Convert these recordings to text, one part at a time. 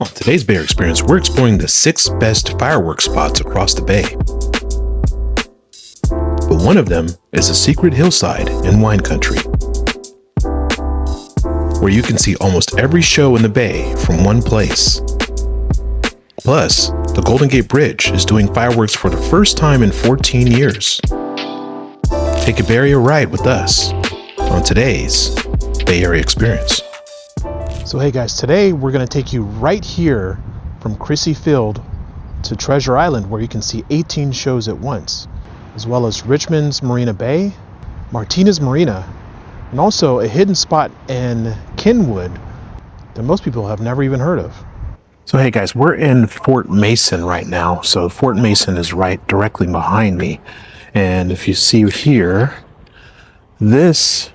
On today's Bay Experience, we're exploring the 6 best fireworks spots across the Bay. But one of them is a secret hillside in wine country, where you can see almost every show in the Bay from one place. Plus, the Golden Gate Bridge is doing fireworks for the first time in 14 years. Take a Bay Area ride with us on today's Bay Area Experience. So hey guys, today we're going to take you right here from Chrissy Field to Treasure Island, where you can see 18 shows at once, as well as Richmond's Marina Bay, Martinez Marina, and also a hidden spot in Kenwood that most people have never even heard of. So hey guys, we're in Fort Mason right now. So Fort Mason is right directly behind me. And if you see here, this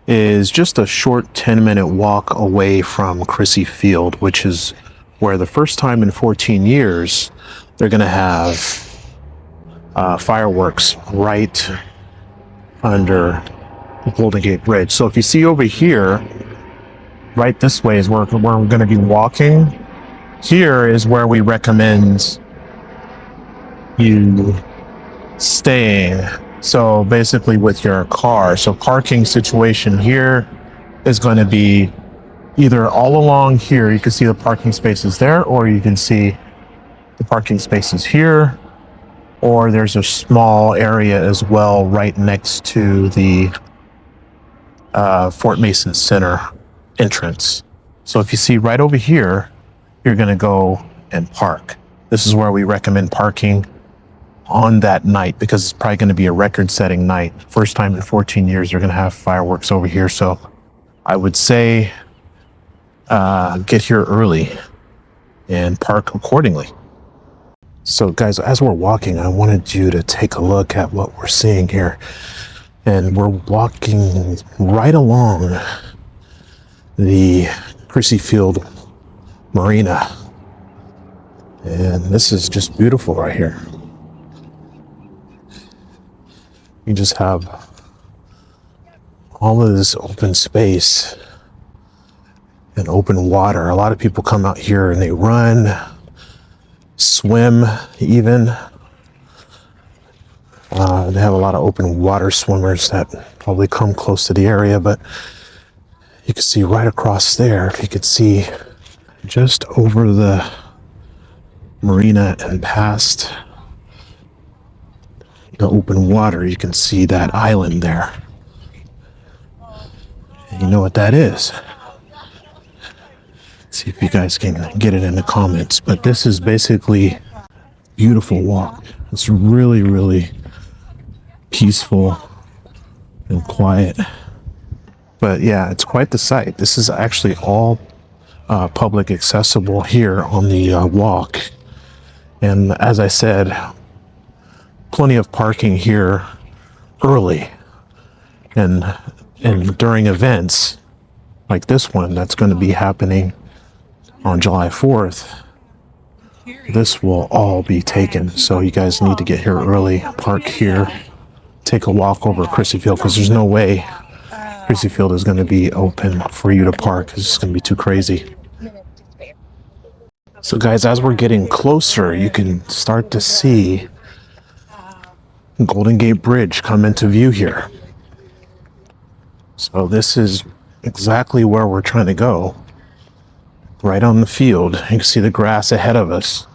is just a short 10-minute walk away from Chrissy Field, which is where the first time in 14 years they're going to have fireworks right under the Golden Gate Bridge. So if you see over here, right this way is where we're going to be walking. Here is where we recommend you staying. So basically with your car. So parking situation here is going to be either all along here. You can see the parking spaces there, or you can see the parking spaces here, or there's a small area as well right next to the Fort Mason Center entrance. So if you see right over here, you're going to go and park. This is where we recommend parking on that night, because it's probably going to be a record-setting night. First time in 14 years they're going to have fireworks over here. So I would say get here early and park accordingly. So guys, as we're walking, I wanted you to take a look at what we're seeing here. And we're walking right along the Chrissy Field Marina. And this is just beautiful right here. You just have all of this open space and open water. A lot of people come out here and they run, swim even. They have a lot of open water swimmers that probably come close to the area, but you can see right across there, you could see just over the marina and past the open water, you can see that island there. And you know what that is. See if you guys can get it in the comments. But this is basically beautiful walk. It's really, really peaceful and quiet. But yeah, it's quite the sight. This is actually all public accessible here on the walk. And as I said, plenty of parking here early, and during events like this one that's going to be happening on July 4th, this will all be taken. So you guys need to get here early, park here, take a walk over Chrissy Field, because there's no way Chrissy Field is going to be open for you to park. It's just going to be too crazy. So guys, as we're getting closer, you can start to see Golden Gate Bridge come into view here. So this is exactly where we're trying to go. Right on the field. You can see the grass ahead of us.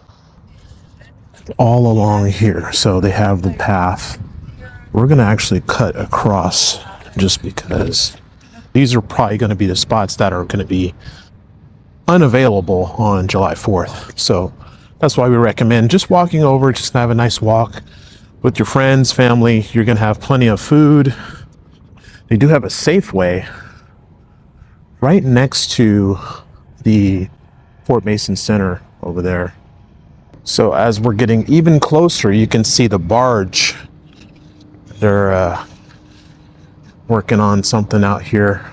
All along here. So they have the path. We're going to actually cut across just because these are probably going to be the spots that are going to be unavailable on July 4th. So that's why we recommend just walking over, just have a nice walk with your friends, family. You're going to have plenty of food. They do have a Safeway right next to the Fort Mason Center over there. So as we're getting even closer, you can see the barge. They're working on something out here.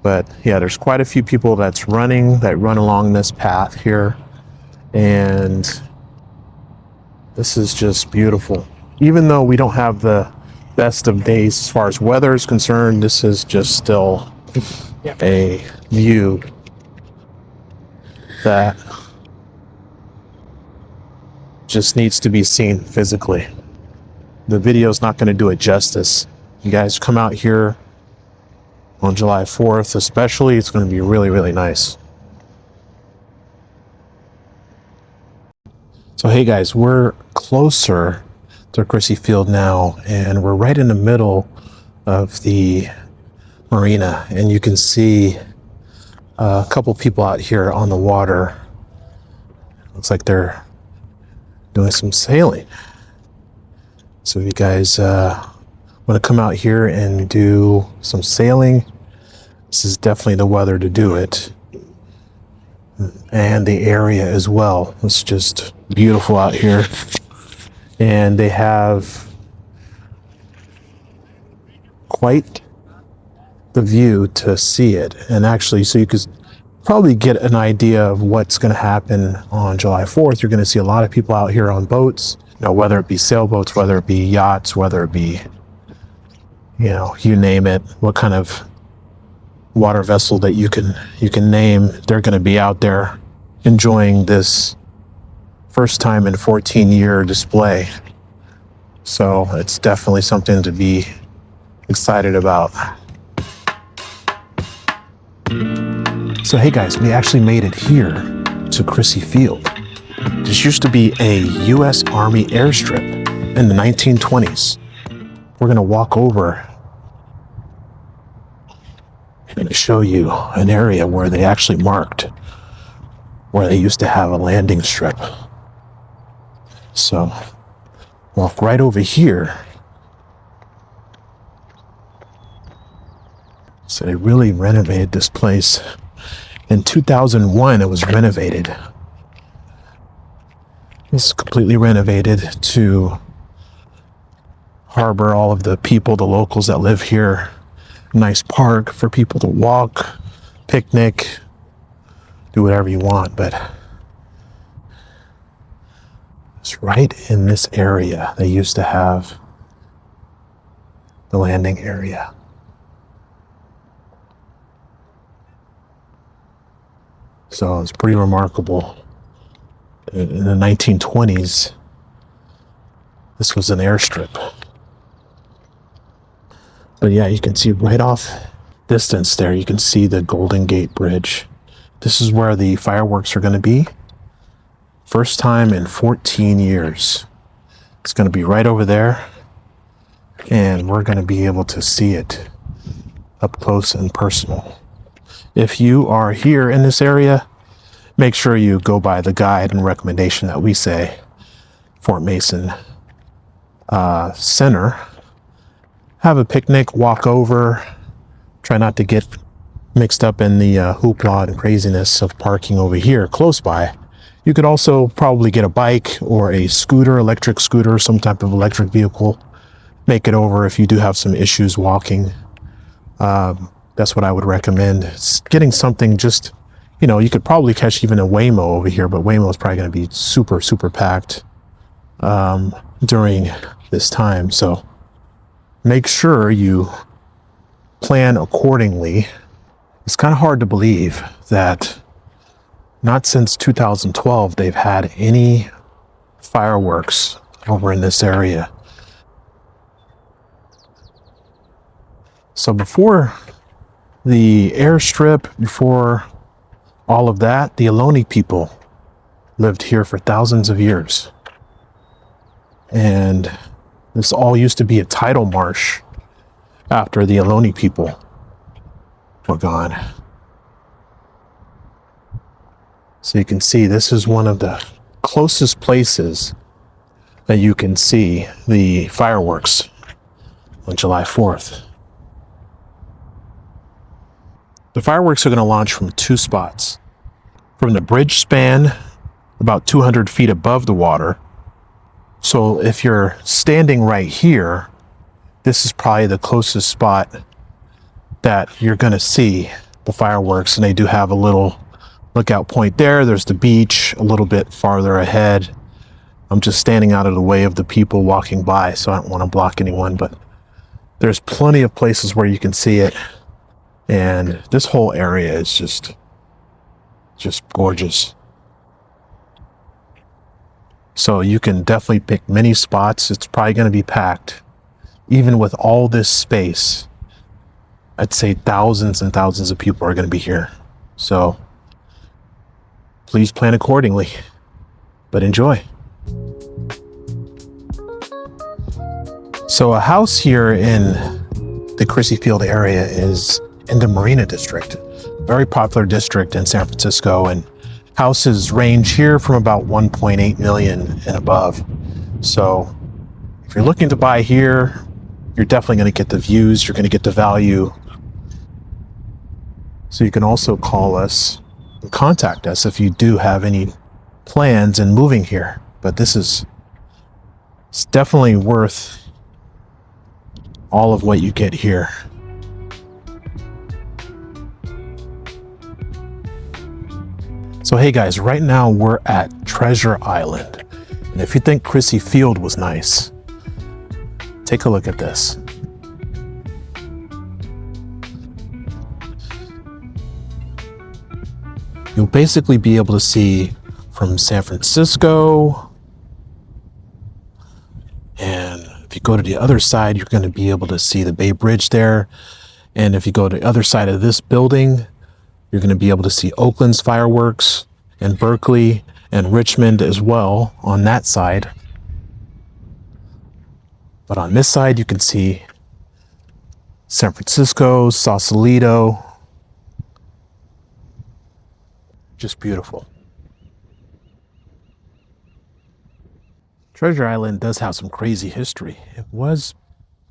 But yeah, there's quite a few people that run along this path here. And this is just beautiful. Even though we don't have the best of days as far as weather is concerned, this is just still a view that just needs to be seen physically. The video's not going to do it justice. You guys come out here on July 4th especially, it's going to be really, really nice. So hey guys, we're closer to Chrissy Field now, and we're right in the middle of the marina, and you can see a couple people out here on the water. Looks like they're doing some sailing. So if you guys want to come out here and do some sailing, this is definitely the weather to do it. And the area as well. It's just beautiful out here. And they have quite the view to see it. And actually, so you could probably get an idea of what's going to happen on July 4th. You're going to see a lot of people out here on boats, whether it be sailboats, whether it be yachts, whether it be, you name it, what kind of water vessel that you can name, they're going to be out there enjoying this first time in 14-year display. So it's definitely something to be excited about. So hey guys, we actually made it here to Chrissy Field. This used to be a U.S. Army airstrip in the 1920s. We're going to walk over and show you an area where they actually marked where they used to have a landing strip. So walk right over here. So they really renovated this place. In 2001, it was renovated. It's completely renovated to harbor all of the people, the locals that live here. Nice park for people to walk, picnic, do whatever you want. But it's right in this area they used to have the landing area. So it's pretty remarkable. In the 1920s, this was an airstrip. But yeah, you can see right off distance there, you can see the Golden Gate Bridge. This is where the fireworks are going to be. First time in 14 years. It's going to be right over there. And we're going to be able to see it up close and personal. If you are here in this area, make sure you go by the guide and recommendation that we say. Fort Mason Center. Have a picnic, walk over. Try not to get mixed up in the hoopla and craziness of parking over here close by. You could also probably get a bike or a scooter, electric scooter, some type of electric vehicle. Make it over if you do have some issues walking. That's what I would recommend. It's getting something just, you could probably catch even a Waymo over here, but Waymo is probably going to be super, super packed during this time. So make sure you plan accordingly. It's kind of hard to believe that not since 2012 they've had any fireworks over in this area. So before the airstrip, before all of that, the Ohlone people lived here for thousands of years. And this all used to be a tidal marsh after the Ohlone people were gone. So you can see this is one of the closest places that you can see the fireworks on July 4th. The fireworks are going to launch from two spots. From the bridge span, about 200 feet above the water. So if you're standing right here, this is probably the closest spot that you're going to see the fireworks. And they do have a little lookout point there. There's the beach a little bit farther ahead. I'm just standing out of the way of the people walking by, so I don't want to block anyone, but there's plenty of places where you can see it. And this whole area is just Just gorgeous. So you can definitely pick many spots. It's probably going to be packed. Even with all this space, I'd say thousands and thousands of people are going to be here. So please plan accordingly, but enjoy. So a house here in the Chrissy Field area is in the Marina District, very popular district in San Francisco, and houses range here from about 1.8 million and above. So if you're looking to buy here, you're definitely going to get the views, you're going to get the value. So you can also call us and contact us if you do have any plans in moving here. But it's definitely worth all of what you get here. So hey guys, right now we're at Treasure Island. And if you think Chrissy Field was nice, take a look at this. You'll basically be able to see from San Francisco, and if you go to the other side, you're going to be able to see the Bay Bridge there. And if you go to the other side of this building, you're going to be able to see Oakland's fireworks and Berkeley and Richmond as well on that side. But on this side, you can see San Francisco, Sausalito. Just beautiful. Treasure Island does have some crazy history. It was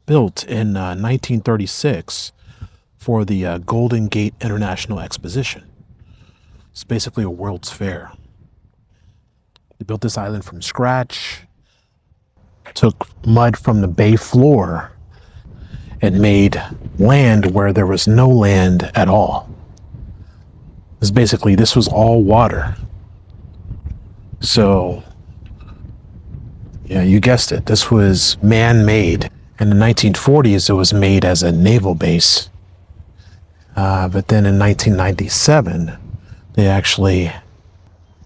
built in 1936 for the Golden Gate International Exposition. It's basically a World's Fair. They built this island from scratch, took mud from the bay floor, and made land where there was no land at all. This was all water. So, yeah, you guessed it. This was man-made. In the 1940s, it was made as a naval base. But then in 1997, they actually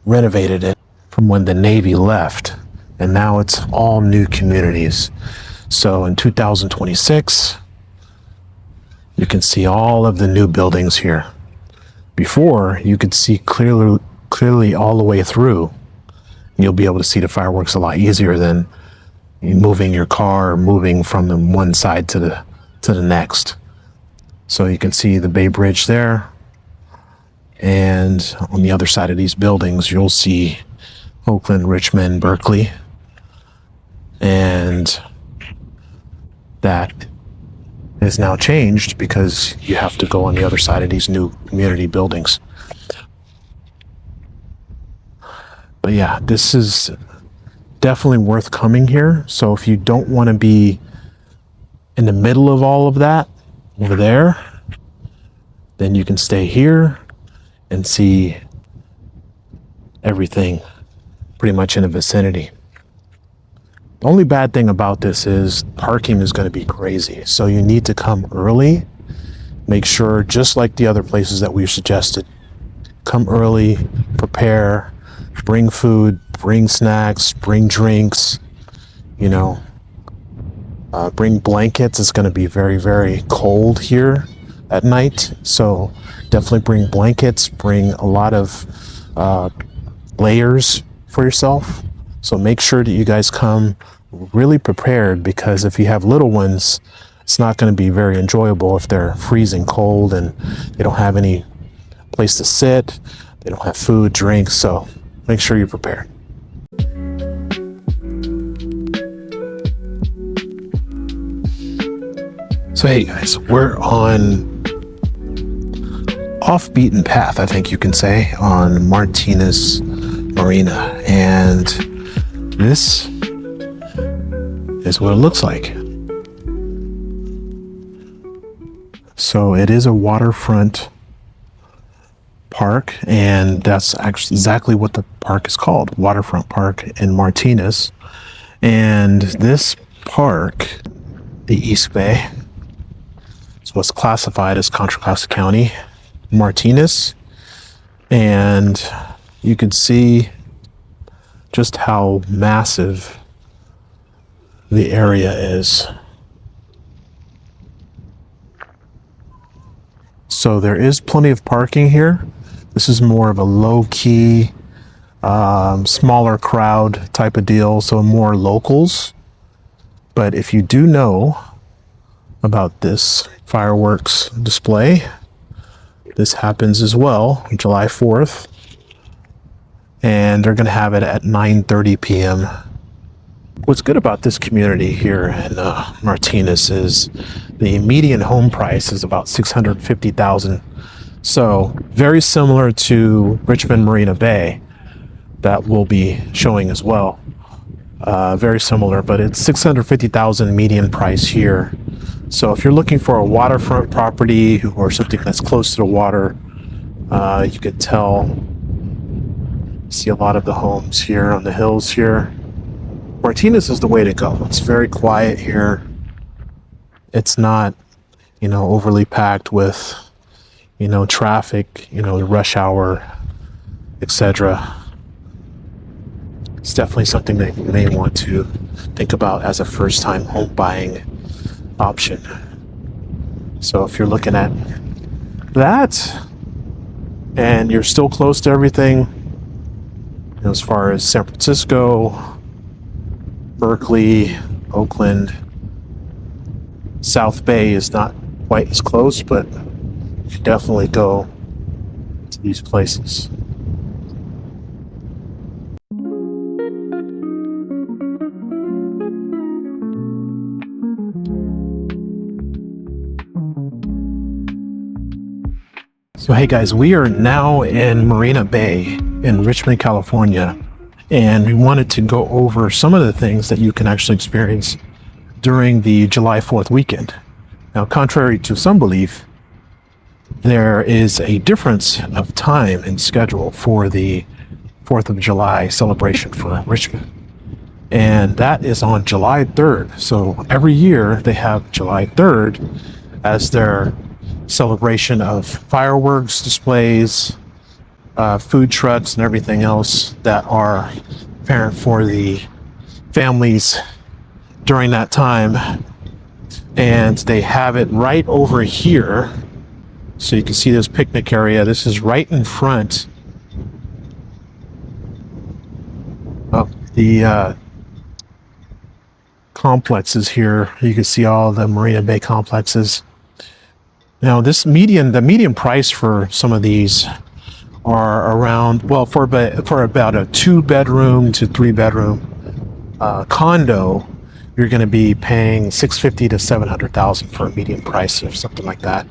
renovated it from when the Navy left. And now it's all new communities. So in 2026, you can see all of the new buildings here. Before, you could see clearly all the way through. You'll be able to see the fireworks a lot easier than moving your car or moving from the one side to the next. So you can see the Bay Bridge there. And on the other side of these buildings, you'll see Oakland, Richmond, Berkeley. And that is now changed because you have to go on the other side of these new community buildings. But yeah, this is definitely worth coming here. So if you don't want to be in the middle of all of that over there, then you can stay here and see everything pretty much in the vicinity. The only bad thing about this is parking is going to be crazy. So you need to come early. Make sure, just like the other places that we've suggested, come early, prepare, bring food, bring snacks, bring drinks, bring blankets. It's going to be very, very cold here at night. So definitely bring blankets, bring a lot of layers for yourself. So make sure that you guys come really prepared, because if you have little ones, it's not going to be very enjoyable if they're freezing cold and they don't have any place to sit, they don't have food, drinks. So make sure you're prepared. So hey guys, we're on off-beaten path, I think you can say, on Martinez Marina, and this is what it looks like. So it is a waterfront park, and that's actually exactly what the park is called, Waterfront Park in Martinez. And this park, the East Bay, is what's classified as Contra Costa County. Martinez And you can see just how massive the area is. So there is plenty of parking here. This is more of a low-key, smaller crowd type of deal, so more locals. But if you do know about this fireworks display, this happens as well, July 4th, and they're going to have it at 9:30 p.m. What's good about this community here in Martinez is the median home price is about $650,000. So very similar to Richmond Marina Bay that we'll be showing as well. Very similar, but it's $650,000 median price here. So if you're looking for a waterfront property or something that's close to the water, you could see a lot of the homes here on the hills here. Martinez is the way to go. It's very quiet here. It's not, overly packed with, traffic, the rush hour, etc. It's definitely something that you may want to think about as a first-time home buying option. So if you're looking at that and you're still close to everything, as far as San Francisco, Berkeley, Oakland, South Bay is not quite as close, but you should definitely go to these places. So hey guys, we are now in Marina Bay in Richmond, California, and we wanted to go over some of the things that you can actually experience during the July 4th weekend. Now, contrary to some belief, there is a difference of time and schedule for the 4th of July celebration for Richmond. And that is on July 3rd. So every year they have July 3rd as their celebration of fireworks displays, food trucks, and everything else that are apparent for the families during that time. And they have it right over here. So you can see this picnic area. This is right in front of the complexes here. You can see all the Marina Bay complexes. Now, the median price for some of these are around, for about a 2-bedroom to 3-bedroom condo, you're going to be paying $650,000 to $700,000 for a median price or something like that.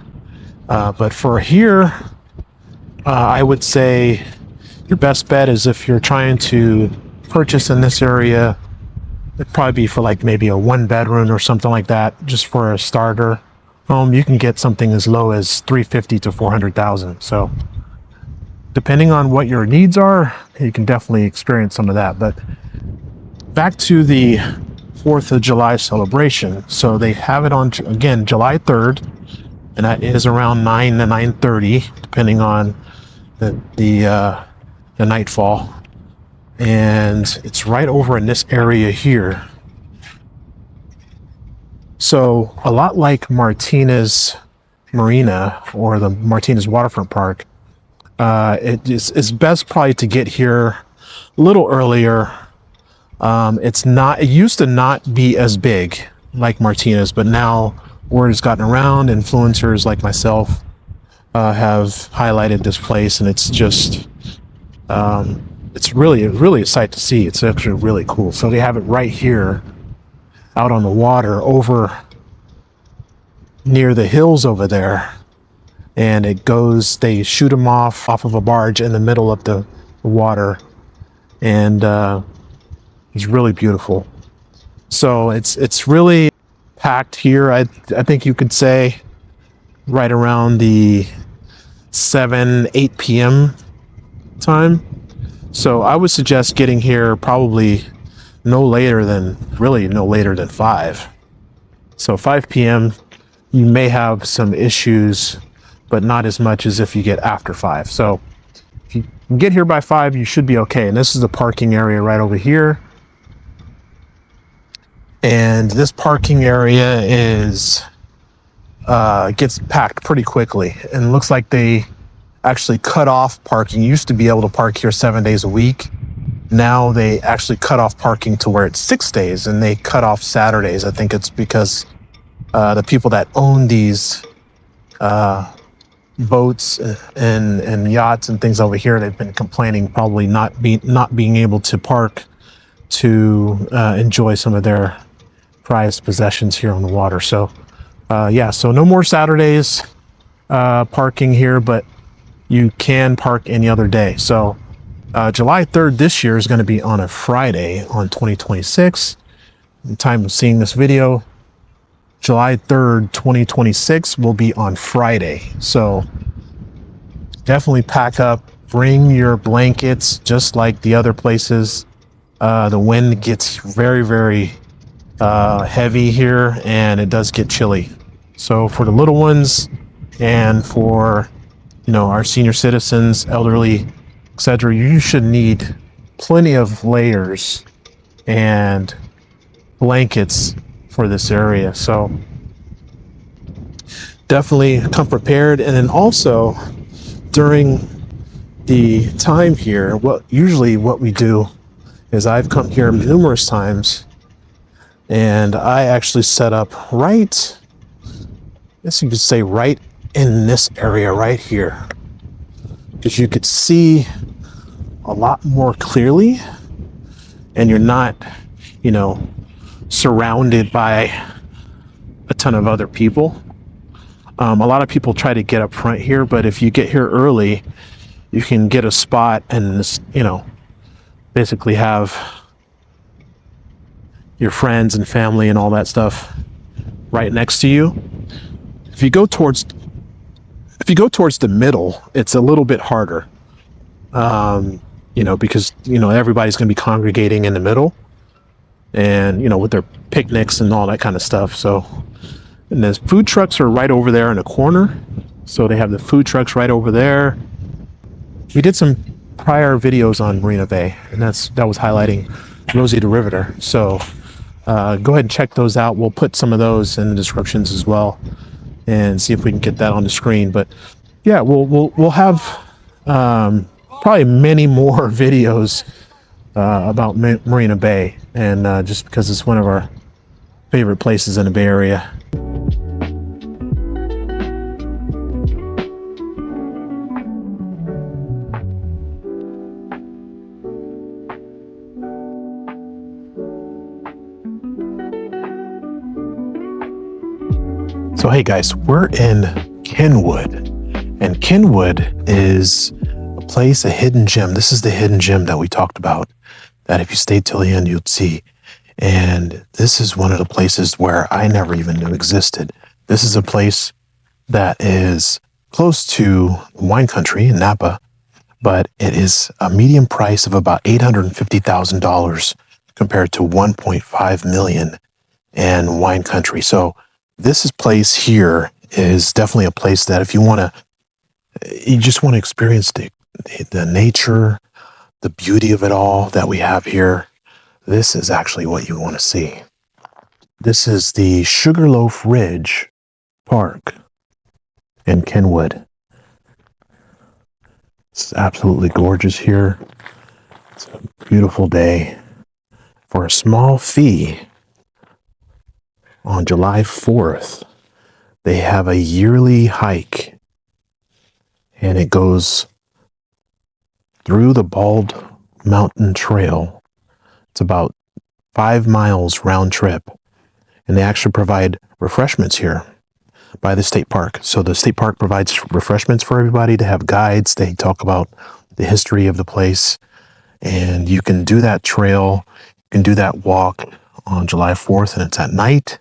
But for here, I would say your best bet is if you're trying to purchase in this area, it'd probably be for like maybe a 1-bedroom or something like that, just for a starter home. You can get something as low as $350,000 to $400,000. So depending on what your needs are, you can definitely experience some of that. But back to the 4th of July celebration. So they have it on, again, July 3rd, and that is around 9 to 9:30, depending on the nightfall. And it's right over in this area here. So a lot like Martinez Marina or the Martinez Waterfront Park, it's best probably to get here a little earlier. It used to not be as big like Martinez, but now word has gotten around. Influencers like myself have highlighted this place, and it's just, it's really a sight to see. It's actually really cool. So they have it right here out on the water over near the hills over there. And they shoot them off of a barge in the middle of the water. And it's really beautiful. So it's really packed here. I think you could say right around the 7-8 p.m. time. So I would suggest getting here probably no later than 5. So 5 p.m. you may have some issues, but not as much as if you get after 5. So if Get here by 5, you should be okay. And this is the parking area right over here. And this parking area is gets packed pretty quickly. And it looks like they actually cut off parking. You used to be able to park here 7 days a week. Now they actually cut off parking to where it's 6 days, and they cut off Saturdays. I think it's because the people that own these boats and yachts and things over here, they've been complaining probably not being able to park to enjoy some of their prized possessions here on the water. So yeah, so no more Saturdays parking here, but you can park any other day. So July 3rd this year is going to be on a Friday on 2026. The time of seeing this video, July 3rd, 2026 will be on Friday. So definitely pack up, bring your blankets, just like the other places. The wind gets very, very heavy here, and it does get chilly. So for the little ones and for, you know, our senior citizens, elderly, etc., you should need plenty of layers and blankets for this area. So definitely come prepared. And then also during the time here, what we do is I've come here numerous times, and I actually set up right, I guess you could say right in this area right here, because you could see a lot more clearly, and you're not, you know, surrounded by a ton of other people. A lot of people try to get up front here, but if you get here early, you can get a spot and, you know, basically have your friends and family and all that stuff right next to you. If you go towards the middle, it's a little bit harder, you know, because, you know, everybody's going to be congregating in the middle, and, you know, with their picnics and all that kind of stuff. So, and the food trucks are right over there in the corner. So they have the food trucks right over there. We did some prior videos on Marina Bay, and that was highlighting Rosie the Riveter. So go ahead and check those out. We'll put some of those in the descriptions as well, and see if we can get that on the screen. But yeah, we'll have probably many more videos about Marina Bay, and just because it's one of our favorite places in the Bay Area. So hey guys, we're in Kenwood, and Kenwood is a place, a hidden gem. This is the hidden gem that we talked about, that if you stayed till the end, you'd see. And this is one of the places where I never even knew existed. This is a place that is close to wine country in Napa, but it is a median price of about $850,000 compared to $1.5 million in wine country. So this place here is definitely a place that if you just want to experience the nature, the beauty of it all that we have here, this is actually what you want to see. This is the Sugarloaf Ridge Park in Kenwood. It's absolutely gorgeous here. It's a beautiful day. For a small fee, on July 4th, they have a yearly hike, and it goes through the Bald Mountain Trail. It's about 5 miles round trip, and they actually provide refreshments here by the state park. So the state park provides refreshments for everybody. They have guides. They talk about the history of the place, and you can do that trail, you can do that walk on July 4th, and it's at night.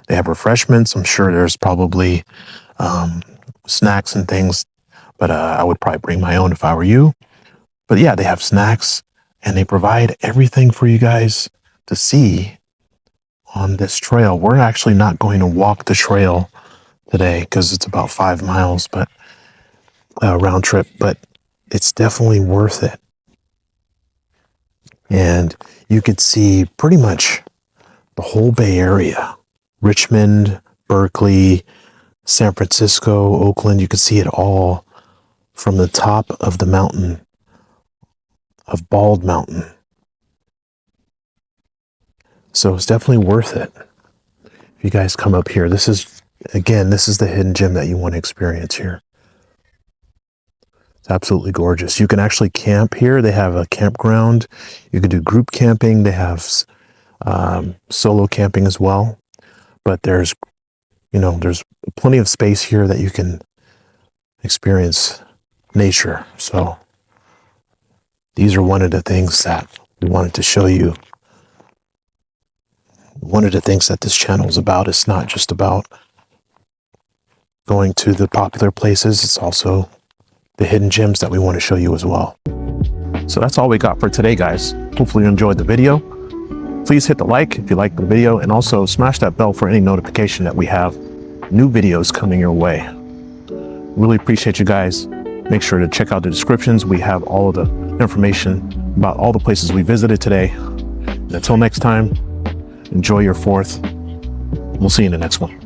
They have refreshments. I'm sure there's probably snacks and things, but I would probably bring my own if I were you. But yeah, they have snacks, and they provide everything for you guys to see on this trail. We're actually not going to walk the trail today because it's about 5 miles, but round trip. But it's definitely worth it. And you could see pretty much the whole Bay Area, Richmond, Berkeley, San Francisco, Oakland. You could see it all from the top of the mountain of Bald Mountain. So it's definitely worth it. If you guys come up here, this is the hidden gem that you want to experience here. It's absolutely gorgeous. You can actually camp here. They have a campground. You can do group camping. They have solo camping as well. But there's plenty of space here that you can experience nature. So these are one of the things that we wanted to show you. One of the things that this channel is about is not just about going to the popular places. It's also the hidden gems that we want to show you as well. So that's all we got for today, guys. Hopefully you enjoyed the video. Please hit the like if you liked the video, and also smash that bell for any notification that we have new videos coming your way. Really appreciate you guys. Make sure to check out the descriptions. We have all of the information about all the places we visited today. And until next time, enjoy your 4th. We'll see you in the next one.